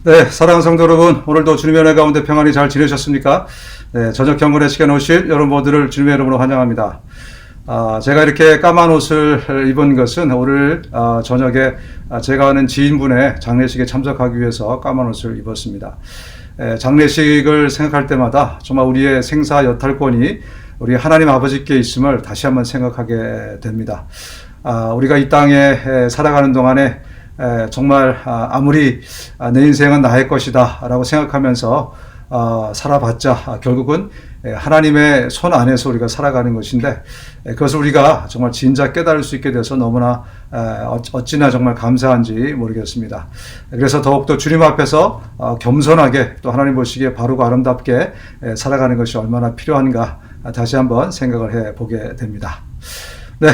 네, 사랑하는 성도 여러분, 오늘도 주님의 은혜 가운데 평안히 잘 지내셨습니까? 네, 저녁 경건의 시간에 오실 여러분 모두를 주님의 이름으로 환영합니다. 제가 이렇게 까만 옷을 입은 것은 오늘 저녁에 제가 아는 지인분의 장례식에 참석하기 위해서 까만 옷을 입었습니다. 장례식을 생각할 때마다 정말 우리의 생사 여탈권이 우리 하나님 아버지께 있음을 다시 한번 생각하게 됩니다. 우리가 이 땅에 살아가는 동안에 정말 아무리 내 인생은 나의 것이다 라고 생각하면서 살아봤자 결국은 하나님의 손 안에서 우리가 살아가는 것인데, 그것을 우리가 정말 진작 깨달을 수 있게 돼서 너무나 어찌나 정말 감사한지 모르겠습니다. 그래서 더욱더 주님 앞에서 겸손하게 또 하나님 보시기에 바르고 아름답게 살아가는 것이 얼마나 필요한가 다시 한번 생각을 해보게 됩니다. 네,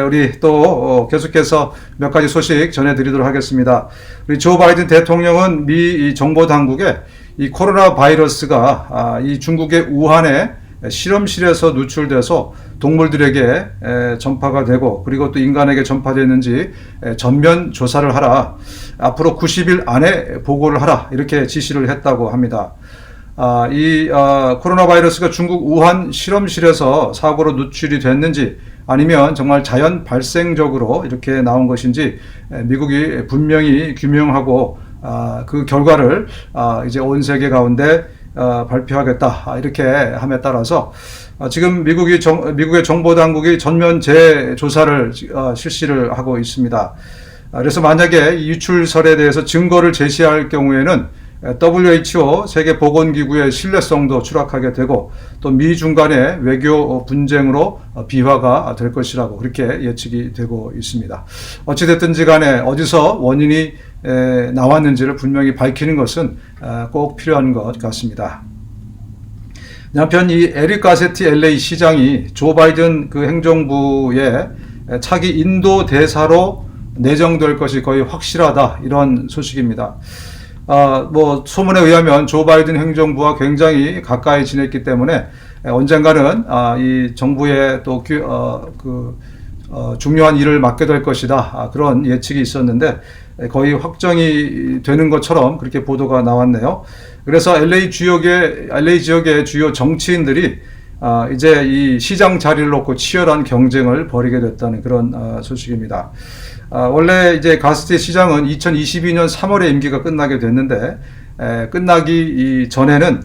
우리 또 계속해서 몇 가지 소식 전해드리도록 하겠습니다. 우리 조 바이든 대통령은 미 정보 당국에 이 코로나 바이러스가 이 중국의 우한에 실험실에서 누출돼서 동물들에게 전파가 되고 그리고 또 인간에게 전파됐는지 전면 조사를 하라, 앞으로 90일 안에 보고를 하라, 이렇게 지시를 했다고 합니다. 이 코로나 바이러스가 중국 우한 실험실에서 사고로 누출이 됐는지 아니면 정말 자연 발생적으로 이렇게 나온 것인지 미국이 분명히 규명하고 그 결과를 이제 온 세계 가운데 발표하겠다, 이렇게 함에 따라서 지금 미국의 정보 당국이 전면 재조사를 실시를 하고 있습니다. 그래서 만약에 이 유출설에 대해서 증거를 제시할 경우에는 WHO 세계보건기구의 신뢰성도 추락하게 되고 또 미중 간의 외교 분쟁으로 비화가 될 것이라고 그렇게 예측이 되고 있습니다. 어찌됐든지 간에 어디서 원인이 나왔는지를 분명히 밝히는 것은 꼭 필요한 것 같습니다. 한편 이 에릭 가세티 LA 시장이 조 바이든 그 행정부의 차기 인도 대사로 내정될 것이 거의 확실하다, 이런 소식입니다. 소문에 의하면 조 바이든 행정부와 굉장히 가까이 지냈기 때문에 언젠가는 이 정부의 또 중요한 일을 맡게 될 것이다, 그런 예측이 있었는데 거의 확정이 되는 것처럼 그렇게 보도가 나왔네요. 그래서 LA 지역의 주요 정치인들이 이제 이 시장 자리를 놓고 치열한 경쟁을 벌이게 됐다는 그런 소식입니다. 원래 이제 가스티 시장은 2022년 3월에 임기가 끝나게 됐는데 끝나기 전에는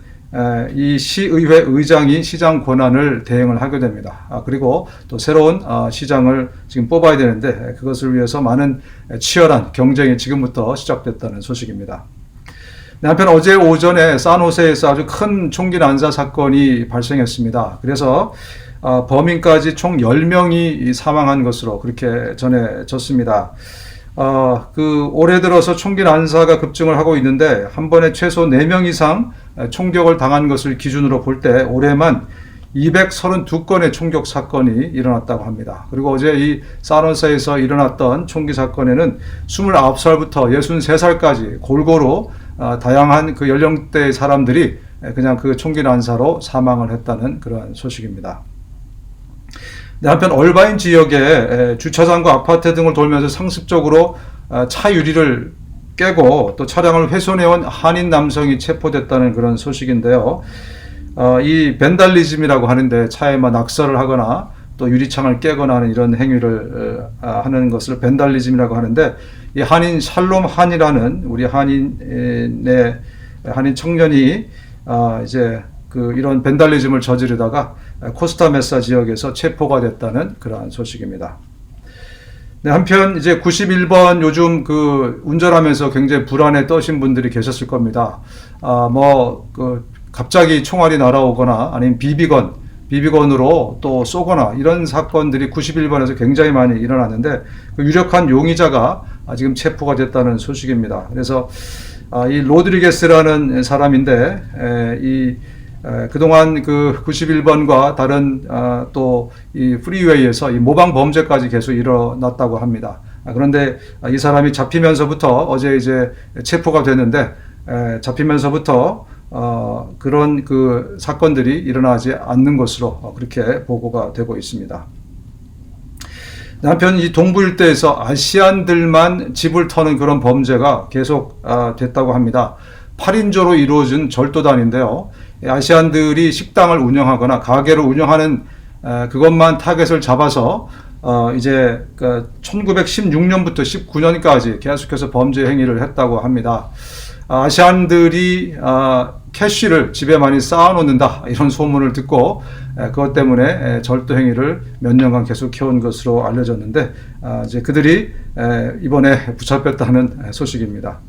이 시의회 의장이 시장 권한을 대행을 하게 됩니다. 그리고 또 새로운 시장을 지금 뽑아야 되는데 그것을 위해서 많은 치열한 경쟁이 지금부터 시작됐다는 소식입니다. 한편 어제 오전에 산호세에서 아주 큰 총기 난사 사건이 발생했습니다. 그래서 범인까지 총 10명이 사망한 것으로 그렇게 전해졌습니다. 올해 들어서 총기 난사가 급증을 하고 있는데 한 번에 최소 4명 이상 총격을 당한 것을 기준으로 볼 때 올해만 232건의 총격 사건이 일어났다고 합니다. 그리고 어제 이 산호세에서 일어났던 총기 사건에는 29살부터 63살까지 골고루 다양한 그 연령대의 사람들이 그냥 그 총기 난사로 사망을 했다는 그런 소식입니다. 한편 얼바인 지역에 주차장과 아파트 등을 돌면서 상습적으로 차 유리를 깨고 또 차량을 훼손해온 한인 남성이 체포됐다는 그런 소식인데요. 이 벤달리즘이라고 하는데 차에 낙서를 하거나 또 유리창을 깨거나 하는 이런 행위를 하는 것을 벤달리즘이라고 하는데, 이 한인 샬롬 한이라는 우리 한인 청년이 이제 이런 벤달리즘을 저지르다가 코스타메사 지역에서 체포가 됐다는 그러한 소식입니다. 한편 이제 91번 요즘 운전하면서 굉장히 불안에 떠신 분들이 계셨을 겁니다. 갑자기 총알이 날아오거나 아니면 비비건으로 또 쏘거나 이런 사건들이 91번에서 굉장히 많이 일어났는데 그 유력한 용의자가 지금 체포가 됐다는 소식입니다. 그래서 이 로드리게스라는 사람인데 그동안 91번과 다른 또 이 프리웨이에서 이 모방 범죄까지 계속 일어났다고 합니다. 그런데 이 사람이 잡히면서부터 어제 이제 체포가 됐는데 잡히면서부터 그런 사건들이 일어나지 않는 것으로 그렇게 보고가 되고 있습니다. 한편 이 동부 일대에서 아시안들만 집을 터는 그런 범죄가 계속 됐다고 합니다. 8인조로 이루어진 절도단인데요. 아시안들이 식당을 운영하거나 가게를 운영하는 그것만 타겟을 잡아서 이제 1916년부터 19년까지 계속해서 범죄 행위를 했다고 합니다. 아시안들이 캐쉬를 집에 많이 쌓아놓는다 이런 소문을 듣고 그것 때문에 절도 행위를 몇 년간 계속 해온 것으로 알려졌는데 이제 그들이 이번에 붙잡혔다는 소식입니다.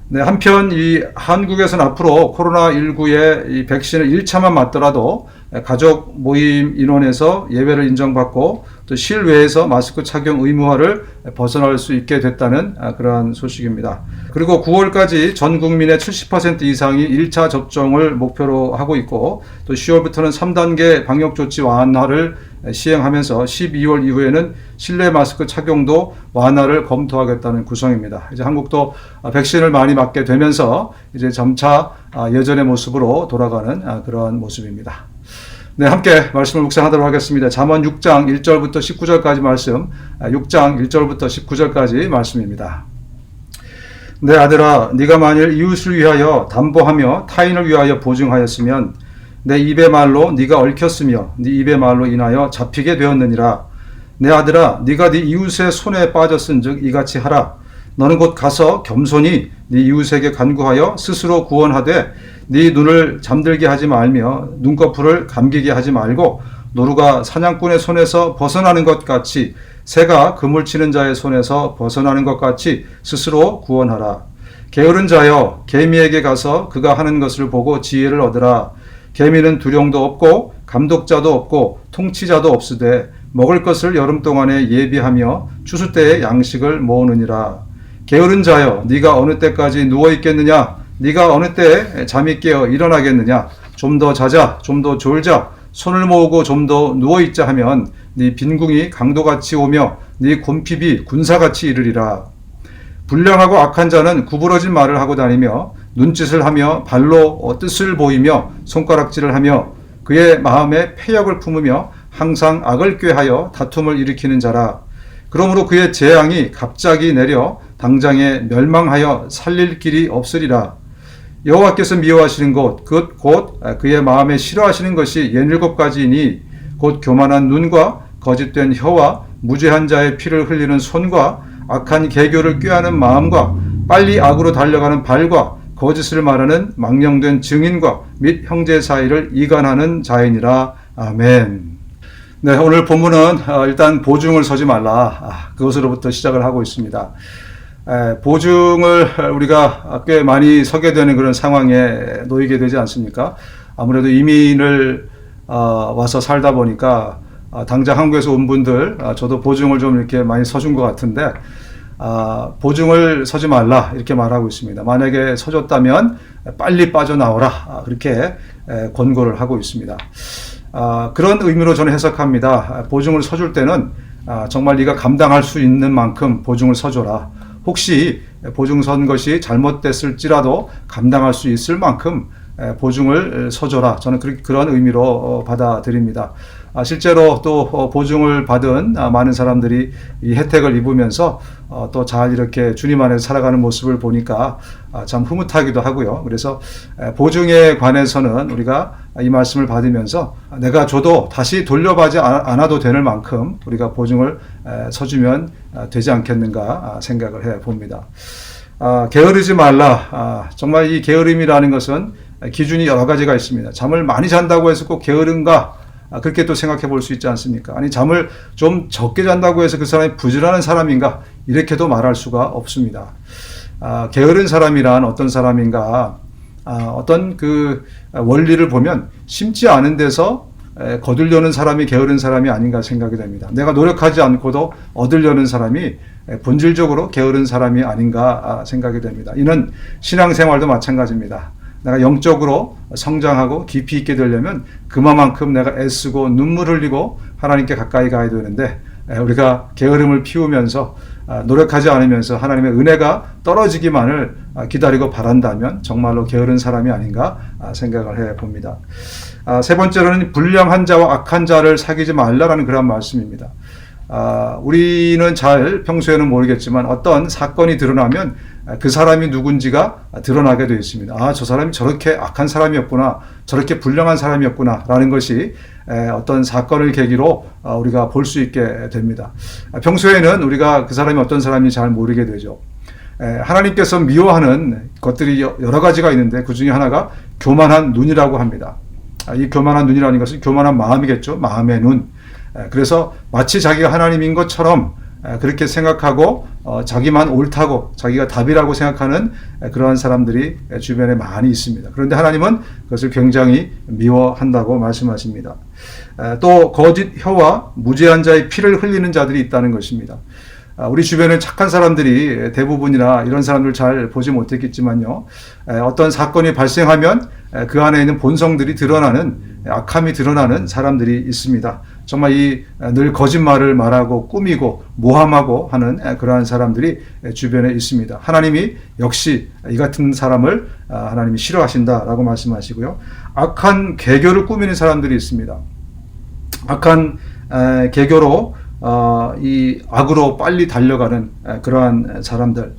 네, 한편 이 한국에서는 앞으로 코로나19의 이 백신을 1차만 맞더라도 가족 모임 인원에서 예외를 인정받고 또 실외에서 마스크 착용 의무화를 벗어날 수 있게 됐다는 그러한 소식입니다. 그리고 9월까지 전 국민의 70% 이상이 1차 접종을 목표로 하고 있고 또 10월부터는 3단계 방역조치 완화를 시행하면서 12월 이후에는 실내 마스크 착용도 완화를 검토하겠다는 구성입니다. 이제 한국도 백신을 많이 맞게 되면서 이제 점차 예전의 모습으로 돌아가는 그러한 모습입니다. 네, 함께 말씀을 묵상하도록 하겠습니다. 잠언 6장 1절부터 19절까지 말씀, 6장 1절부터 19절까지 말씀입니다. 내 아들아, 네가 만일 이웃을 위하여 담보하며 타인을 위하여 보증하였으면 내 입의 말로 네가 얽혔으며 네 입의 말로 인하여 잡히게 되었느니라. 내 아들아, 네가 네 이웃의 손에 빠졌은즉 이같이 하라. 너는 곧 가서 겸손히 네 이웃에게 간구하여 스스로 구원하되 네 눈을 잠들게 하지 말며 눈꺼풀을 감기게 하지 말고 노루가 사냥꾼의 손에서 벗어나는 것 같이 새가 그물 치는 자의 손에서 벗어나는 것 같이 스스로 구원하라. 게으른 자여, 개미에게 가서 그가 하는 것을 보고 지혜를 얻으라. 개미는 두령도 없고 감독자도 없고 통치자도 없으되 먹을 것을 여름 동안에 예비하며 추수 때에 양식을 모으느니라. 게으른 자여, 네가 어느 때까지 누워 있겠느냐? 네가 어느 때에 잠이 깨어 일어나겠느냐? 좀 더 자자, 좀 더 졸자, 손을 모으고 좀 더 누워 있자 하면 네 빈궁이 강도같이 오며 네 곰핍이 군사같이 이르리라. 불량하고 악한 자는 구부러진 말을 하고 다니며 눈짓을 하며 발로 뜻을 보이며 손가락질을 하며 그의 마음에 패역을 품으며 항상 악을 꾀하여 다툼을 일으키는 자라. 그러므로 그의 재앙이 갑자기 내려 당장에 멸망하여 살릴 길이 없으리라. 여호와께서 미워하시는 것 곧 그의 마음에 싫어하시는 것이 67가지이니 곧 교만한 눈과 거짓된 혀와 무죄한 자의 피를 흘리는 손과 악한 계교를 꾀하는 마음과 빨리 악으로 달려가는 발과 거짓을 말하는 망령된 증인과 및 형제 사이를 이간하는 자이니라. 아멘. 네, 오늘 본문은 일단 보증을 서지 말라 그것으로부터 시작을 하고 있습니다. 보증을 우리가 꽤 많이 서게 되는 그런 상황에 놓이게 되지 않습니까? 아무래도 이민을 와서 살다 보니까 당장 한국에서 온 분들 저도 보증을 좀 이렇게 많이 서준 것 같은데 보증을 서지 말라 이렇게 말하고 있습니다. 만약에 서줬다면 빨리 빠져나오라 그렇게 권고를 하고 있습니다. 그런 의미로 저는 해석합니다. 보증을 서줄 때는 정말 네가 감당할 수 있는 만큼 보증을 서줘라. 혹시 보증 선 것이 잘못됐을지라도 감당할 수 있을 만큼 보증을 서줘라. 저는 그런 의미로 받아들입니다. 실제로 또 보증을 받은 많은 사람들이 이 혜택을 입으면서 또 잘 이렇게 주님 안에서 살아가는 모습을 보니까 참 흐뭇하기도 하고요. 그래서 보증에 관해서는 우리가 이 말씀을 받으면서 내가 줘도 다시 돌려받지 않아도 되는 만큼 우리가 보증을 서주면 되지 않겠는가 생각을 해 봅니다. 게으르지 말라. 정말 이 게으름이라는 것은 기준이 여러 가지가 있습니다. 잠을 많이 잔다고 해서 꼭 게으른가? 그렇게 또 생각해 볼 수 있지 않습니까? 아니, 잠을 좀 적게 잔다고 해서 그 사람이 부지런한 사람인가? 이렇게도 말할 수가 없습니다. 게으른 사람이란 어떤 사람인가? 어떤 그 원리를 보면 심지 않은 데서 거두려는 사람이 게으른 사람이 아닌가 생각이 됩니다. 내가 노력하지 않고도 얻으려는 사람이 본질적으로 게으른 사람이 아닌가 생각이 됩니다. 이는 신앙생활도 마찬가지입니다. 내가 영적으로 성장하고 깊이 있게 되려면 그만큼 내가 애쓰고 눈물 흘리고 하나님께 가까이 가야 되는데 우리가 게으름을 피우면서 노력하지 않으면서 하나님의 은혜가 떨어지기만을 기다리고 바란다면 정말로 게으른 사람이 아닌가 생각을 해봅니다. 세 번째로는 불량한 자와 악한 자를 사귀지 말라라는 그런 말씀입니다. 우리는 잘 평소에는 모르겠지만 어떤 사건이 드러나면 그 사람이 누군지가 드러나게 되어 있습니다. 저 사람이 저렇게 악한 사람이었구나, 저렇게 불량한 사람이었구나 라는 것이 어떤 사건을 계기로 우리가 볼 수 있게 됩니다. 평소에는 우리가 그 사람이 어떤 사람인지 잘 모르게 되죠. 하나님께서 미워하는 것들이 여러 가지가 있는데 그 중에 하나가 교만한 눈이라고 합니다. 이 교만한 눈이라는 것은 교만한 마음이겠죠. 마음의 눈. 그래서 마치 자기가 하나님인 것처럼 그렇게 생각하고 자기만 옳다고 자기가 답이라고 생각하는 그러한 사람들이 주변에 많이 있습니다. 그런데 하나님은 그것을 굉장히 미워한다고 말씀하십니다. 또 거짓 혀와 무죄한 자의 피를 흘리는 자들이 있다는 것입니다. 우리 주변에 착한 사람들이 대부분이나 이런 사람들 잘 보지 못했겠지만요. 어떤 사건이 발생하면 그 안에 있는 본성들이 드러나는, 악함이 드러나는 사람들이 있습니다. 정말 늘 거짓말을 말하고 꾸미고 모함하고 하는 그러한 사람들이 주변에 있습니다. 하나님이 역시 이 같은 사람을 하나님이 싫어하신다라고 말씀하시고요. 악한 계교를 꾸미는 사람들이 있습니다. 악한 계교로 이 악으로 빨리 달려가는 그러한 사람들.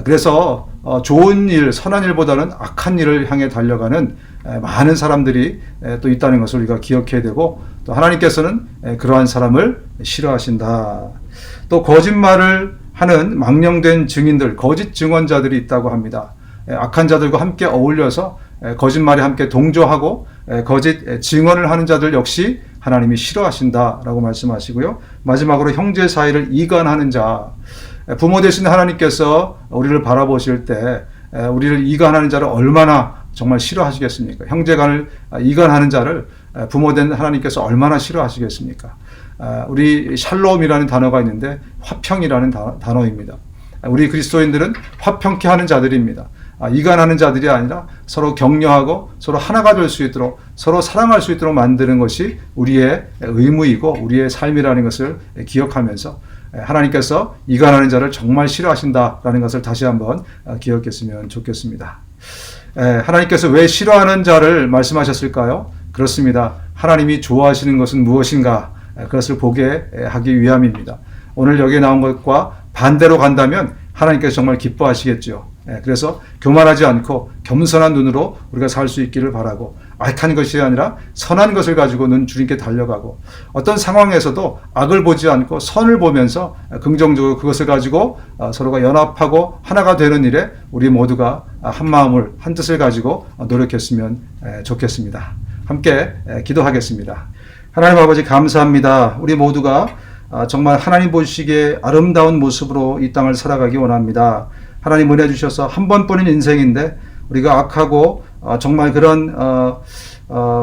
그래서 좋은 일, 선한 일보다는 악한 일을 향해 달려가는 많은 사람들이 또 있다는 것을 우리가 기억해야 되고, 또 하나님께서는 그러한 사람을 싫어하신다. 또 거짓말을 하는 망령된 증인들, 거짓 증언자들이 있다고 합니다. 악한 자들과 함께 어울려서 거짓말에 함께 동조하고 거짓 증언을 하는 자들 역시 하나님이 싫어하신다라고 말씀하시고요. 마지막으로 형제 사이를 이간하는 자. 부모 되신 하나님께서 우리를 바라보실 때 우리를 이간하는 자를 얼마나 정말 싫어하시겠습니까? 형제간을 이간하는 자를 부모된 하나님께서 얼마나 싫어하시겠습니까? 우리 샬롬이라는 단어가 있는데 화평이라는 단어입니다. 우리 그리스도인들은 화평케 하는 자들입니다. 이간하는 자들이 아니라 서로 격려하고 서로 하나가 될 수 있도록, 서로 사랑할 수 있도록 만드는 것이 우리의 의무이고 우리의 삶이라는 것을 기억하면서 하나님께서 이간하는 자를 정말 싫어하신다라는 것을 다시 한번 기억했으면 좋겠습니다. 하나님께서 왜 싫어하는 자를 말씀하셨을까요? 그렇습니다. 하나님이 좋아하시는 것은 무엇인가? 그것을 보게 하기 위함입니다. 오늘 여기에 나온 것과 반대로 간다면 하나님께서 정말 기뻐하시겠죠. 그래서 교만하지 않고 겸손한 눈으로 우리가 살 수 있기를 바라고, 악한 것이 아니라 선한 것을 가지고는 주님께 달려가고, 어떤 상황에서도 악을 보지 않고 선을 보면서 긍정적으로 그것을 가지고 서로가 연합하고 하나가 되는 일에 우리 모두가 한 마음을, 한 뜻을 가지고 노력했으면 좋겠습니다. 함께 기도하겠습니다. 하나님 아버지 감사합니다. 우리 모두가 정말 하나님 보시기에 아름다운 모습으로 이 땅을 살아가기 원합니다. 하나님 은혜 주셔서 한 번뿐인 인생인데 우리가 악하고 정말 그런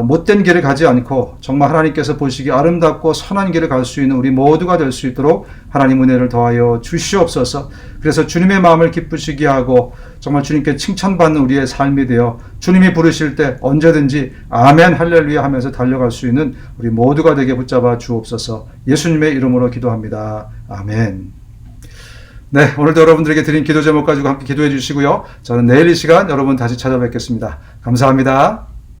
못된 길을 가지 않고 정말 하나님께서 보시기에 아름답고 선한 길을 갈 수 있는 우리 모두가 될 수 있도록 하나님 은혜를 더하여 주시옵소서. 그래서 주님의 마음을 기쁘시게 하고 정말 주님께 칭찬받는 우리의 삶이 되어 주님이 부르실 때 언제든지 아멘 할렐루야 하면서 달려갈 수 있는 우리 모두가 되게 붙잡아 주옵소서. 예수님의 이름으로 기도합니다. 아멘. 네, 오늘도 여러분들에게 드린 기도 제목 가지고 함께 기도해 주시고요. 저는 내일 이 시간 여러분 다시 찾아뵙겠습니다. 감사합니다.